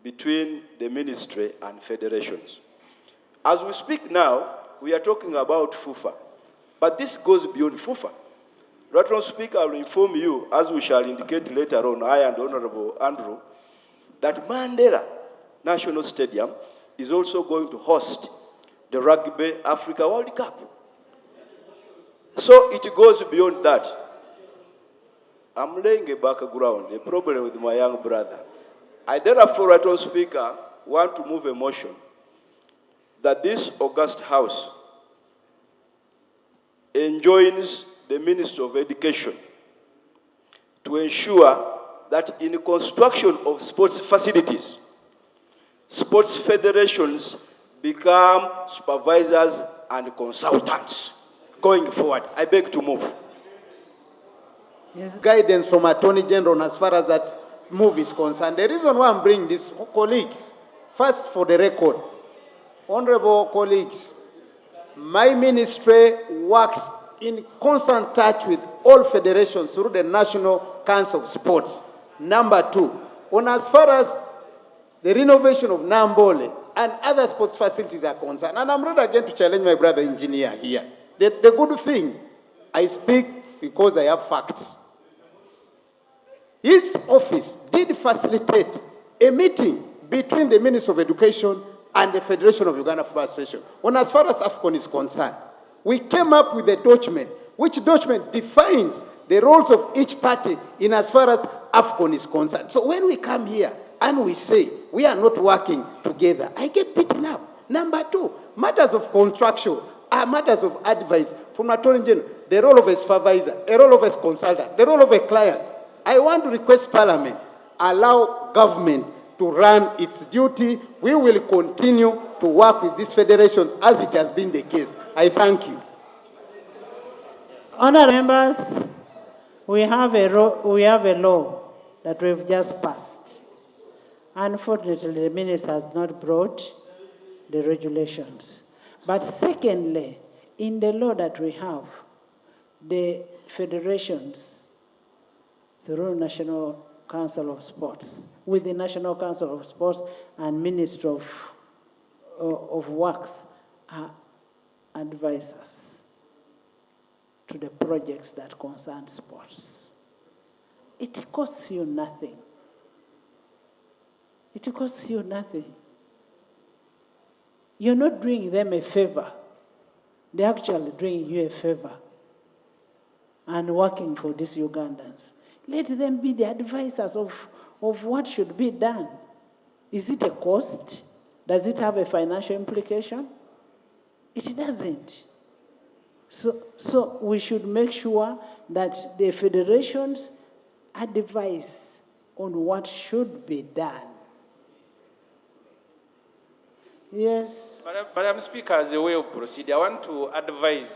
between the ministry and federations. As we speak now, we are talking about FUFA, but this goes beyond FUFA. Retro Speaker, I will inform you, as we shall indicate later on, I and Honorable Andrew, that Mandela National Stadium is also going to host the Rugby Africa World Cup. So it goes beyond that. I'm laying a background, a problem with my young brother. I therefore, Retro Speaker, want to move a motion that this August House enjoins the Minister of Education to ensure that in the construction of sports facilities, sports federations become supervisors and consultants going forward. I beg to move. Yes. Guidance from Attorney General as far as that move is concerned. The reason why I'm bringing this, colleagues, first for the record, honorable colleagues, my ministry works in constant touch with all federations through the National Council of Sports. Number two, on as far as the renovation of namboole and other sports facilities are concerned, and I'm not again to challenge my brother engineer here. The good thing, I speak because I have facts. His office did facilitate a meeting between the Minister of Education and the Federation of Uganda Football Association. On as far as AFCON is concerned, we came up with a document, which document defines the roles of each party in as far as AFCON is concerned. So when we come here and we say we are not working together, I get beaten up. Number two, matters of contraction are matters of advice from Attorney General, the role of a supervisor, a role of a consultant, the role of a client. I want to request Parliament, allow government to run its duty. We will continue to work with this federation as it has been the case. I thank you. Honourable members, we have a law that we've just passed. Unfortunately, the minister has not brought the regulations. But secondly, in the law that we have, the federations, through National Council of Sports, with the National Council of Sports and Ministry of Works, are advisors to the projects that concern sports. It costs you nothing. It costs you nothing. You're not doing them a favor. They're actually doing you a favor and working for these Ugandans. Let them be the advisors of what should be done. Is it a cost? Does it have a financial implication? It doesn't. So we should make sure that the federations advise on what should be done. Yes. Madam Speaker, as a way of procedure, I want to advise.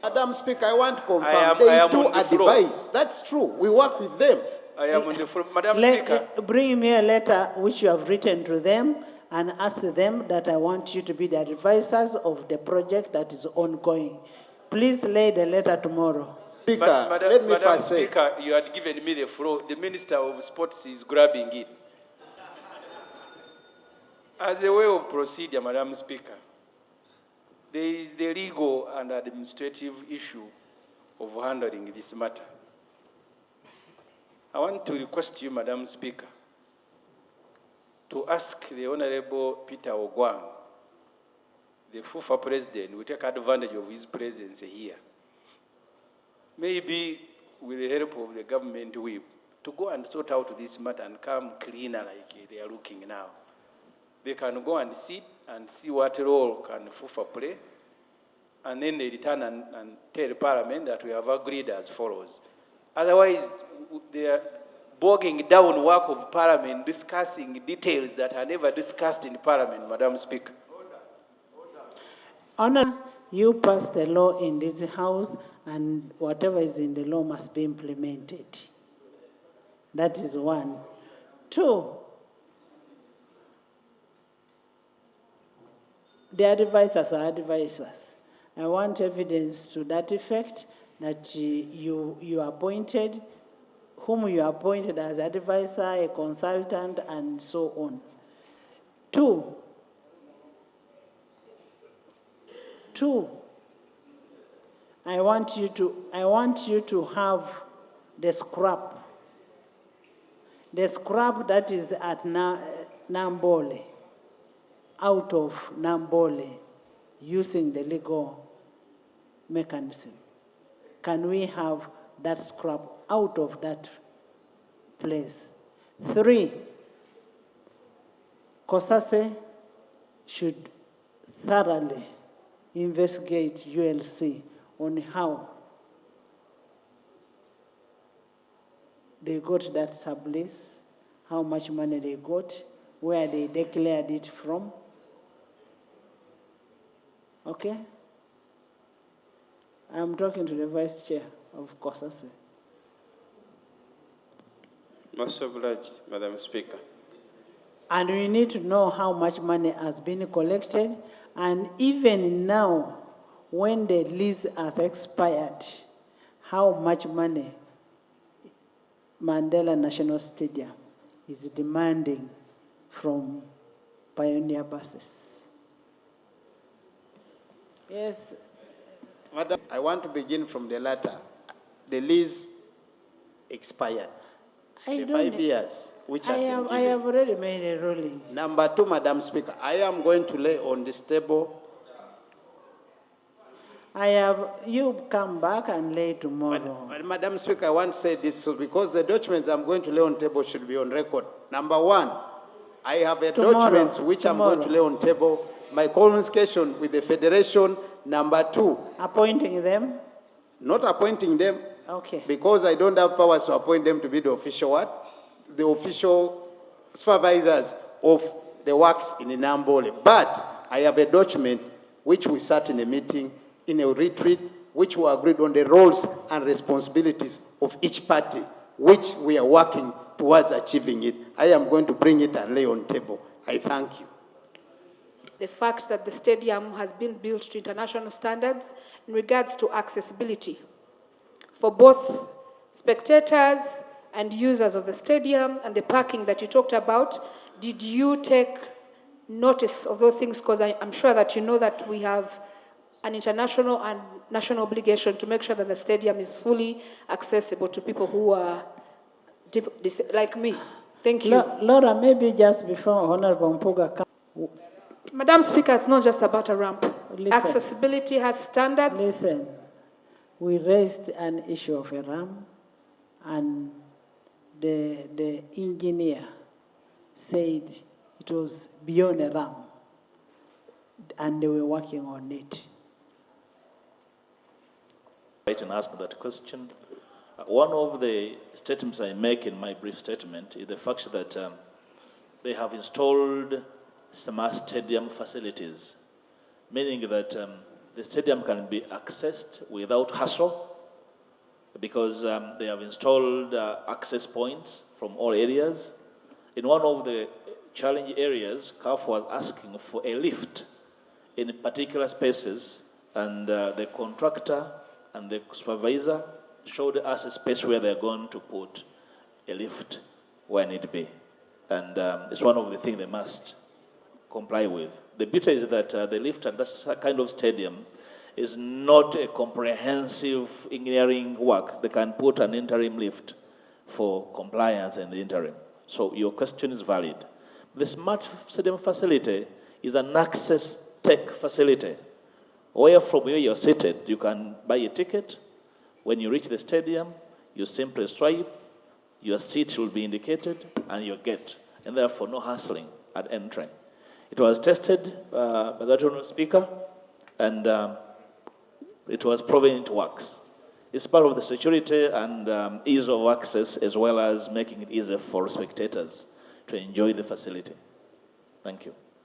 Madam Speaker, I want to confirm they do advise. That's true. We work with them. I am on the floor. Madam Speaker. Bring me a letter which you have written to them and ask them that I want you to be the advisors of the project that is ongoing. Please lay the letter tomorrow. Speaker, Madam, let me Madam first say, Speaker, you had given me the floor. The Minister of Sports is grabbing it. As a way of procedure, Madam Speaker, there is the legal and administrative issue of handling this matter. I want to request you, Madam Speaker, to ask the Honorable Peter Ogwang, the FUFA President, will take advantage of his presence here. Maybe with the help of the government whip, to go and sort out this matter and come cleaner like they are looking now. They can go and sit and see what role can FUFA play, and then they return and tell Parliament that we have agreed as follows. Otherwise, they are bogging down work of Parliament, discussing details that are never discussed in Parliament, Madam Speaker. Honor, you passed the law in this House, and whatever is in the law must be implemented. That is one. Two, the advisors are advisors. I want evidence to that effect that you appointed, whom you appointed as advisor, a consultant, and so on. Two, I want you to have the scrap. The scrap that is at namboole, out of namboole, using the legal mechanism. Can we have that scrap out of that place? Three, COSASE should thoroughly investigate ULC on how they got that sublease, how much money they got, where they declared it from. Okay? I'm talking to the Vice Chair of COSASE. Most obliged, Madam Speaker. And we need to know how much money has been collected, and even now, when the lease has expired, how much money Mandela National Stadium is demanding from Pioneer buses. Yes. Madam, I want to begin from the latter. The lease expired. The 5 years, which I have already made a ruling. Number two, Madam Speaker, I am going to lay on this table. You come back and lay tomorrow. Madam Speaker, I want to say this because the documents I'm going to lay on the table should be on record. Number one, I have a document which I'm going to lay on the table, my communication with the Federation. Number two, appointing them? Not appointing them. Okay. Because I don't have powers to appoint them to be the official what? The official supervisors of the works in namboole. But I have a document which we sat in a meeting, in a retreat, which we agreed on the roles and responsibilities of each party, which we are working towards achieving it. I am going to bring it and lay on the table. I thank you. The fact that the stadium has been built to international standards in regards to accessibility for both spectators and users of the stadium, and the parking that you talked about. Did you take notice of those things? Because I'm sure that you know that we have an international and national obligation to make sure that the stadium is fully accessible to people who are like me. Thank you. Laura, maybe just before Honorable Mpuuga comes. Madam Speaker, it's not just about a ramp. Listen. Accessibility has standards. Listen, we raised an issue of a ramp, and the engineer said it was beyond a ramp, and they were working on it. Right, and ask that question. One of the statements I make in my brief statement is the fact that they have installed smart stadium facilities, meaning that the stadium can be accessed without hassle because they have installed access points from all areas. In one of the challenge areas, CAF was asking for a lift in particular spaces, and the contractor and the supervisor showed us a space where they're going to put a lift where need be. And it's one of the things they must comply with. The beauty is that the lift at that kind of stadium is not a comprehensive engineering work. They can put an interim lift for compliance in the interim. So your question is valid. The smart stadium facility is an access tech facility, where from where you're seated, you can buy a ticket. When you reach the stadium, you simply swipe, your seat will be indicated, and you get, and therefore no hassling at entry. It was tested by the Honourable Speaker, and it was proven it works. It's part of the security and ease of access, as well as making it easier for spectators to enjoy the facility. Thank you.